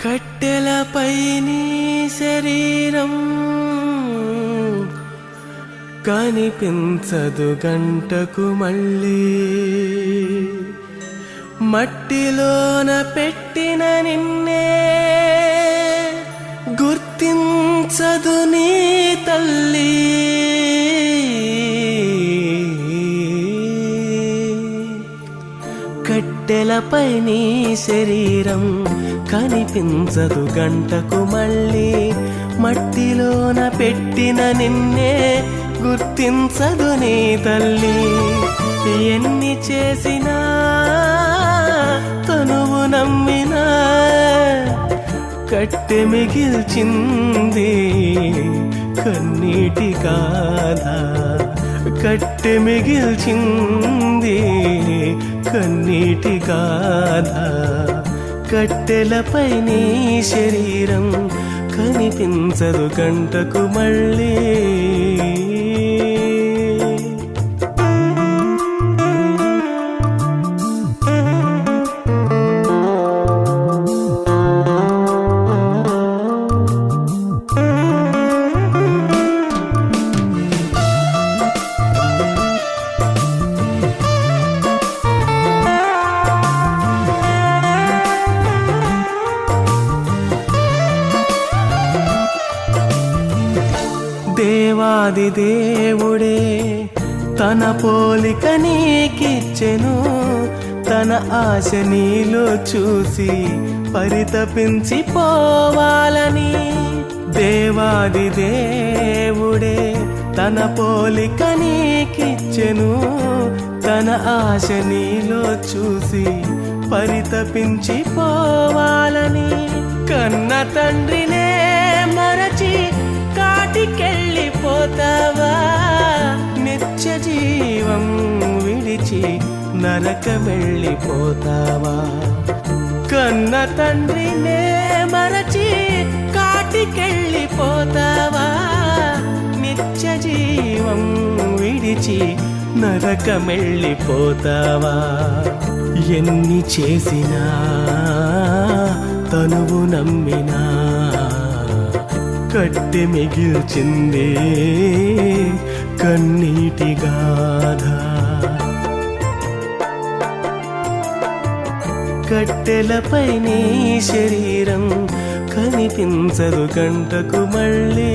కట్టెలపై నీ శరీరం కనిపించదు గంటకు మళ్ళీ, మట్టిలోన పెట్టిన నిన్నే గుర్తించదు నీ తల్లి. కట్టెలపై నీ శరీరం కనిపించదు గంటకు మళ్ళీ, మట్టిలోన పెట్టిన నిన్నే గుర్తించదు నీ తల్లి. ఎన్ని చేసినా తనువు నమ్మినా కట్టె మిగిల్చింది కన్నీటి గాథ. కట్టె మిగిల్చింది కన్నీటి గాథ. కట్టెలపై నీ శరీరం కనిపించదు గంటకు మళ్ళీ. దేవాది దేవుడే తన పోలిక నీకిచ్చెను, తన ఆశ నీలో చూసి పరితపించి పోవాలని. దేవాది దేవుడే తన పోలిక నీకిచ్చెను, తన ఆశ నీలో చూసి పరితపించి పోవాలని. కన్న తండ్రినే మరచి కాటికెళ్ళిపోతావా, నిత్య జీవం విడిచి నరకమెళ్ళిపోతావా. కన్న తండ్రినే మరచి కాటికెళ్ళిపోతావా, నిత్య జీవం విడిచి నరకమెళ్ళిపోతావా. ఎన్ని చేసినా తనువు నమ్మినా కట్టె మిగిల్చిందే కన్నీటి గాథ. కట్టెలపై నీ శరీరం కనిపించదు గంటకు మళ్ళీ.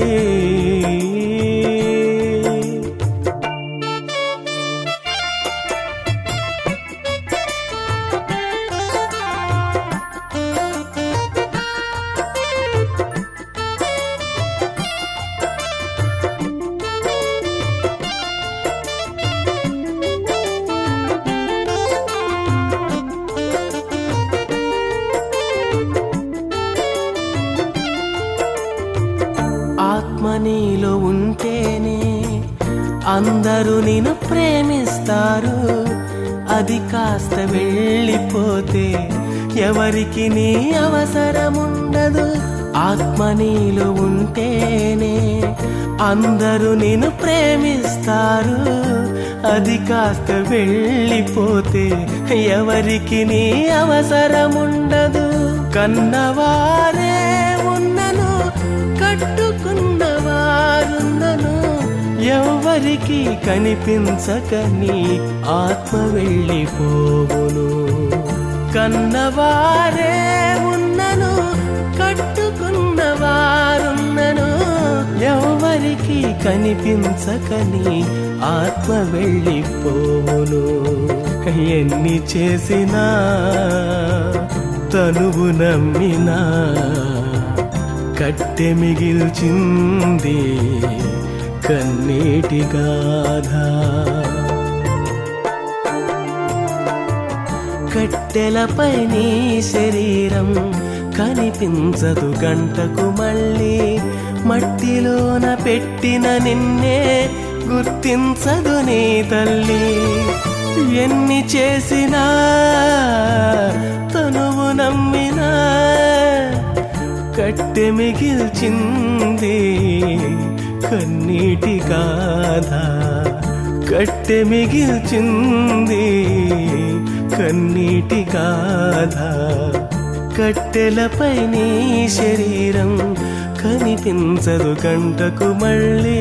ఆత్మ నీలో ఉంటేనే అందరూ నిన్ను ప్రేమిస్తారు, అది కాస్త వెళ్ళిపోతే ఎవరికి నీ అవసరముండదు. ఆత్మ నీలో ఉంటేనే అందరూ నిన్ను ప్రేమిస్తారు, అది కాస్త వెళ్ళిపోతే ఎవరికి నీ అవసరముండదు. కన్నవారే ఉన్నను కట్టుకున్నవారున్నను ఎవరికి కనిపించక నీ ఆత్మ వెళ్ళిపోవును. కన్నవారే ఉన్నను కట్టుకున్నవారున్నను ఎవరికి కనిపించక నీ ఆత్మ వెళ్ళిపోవును. ఎన్ని చేసినా తనువు నమ్మినా కట్టె మిగిల్చింది కన్నీటి గాథ. కట్టెలపై నీ శరీరం కనిపించదు గంటకు మళ్ళీ, మట్టిలోన పెట్టిన నిన్నే గుర్తించదు నీ తల్లి. ఎన్ని చేసినా తనువు నమ్మినా కట్టె మిగిల్చింది కన్నీటి గాథ. కట్టె మిగిల్చింది కన్నీటి గాథ. కట్టెలపై నీ శరీరం కనిపించదు కంటకు మళ్ళీ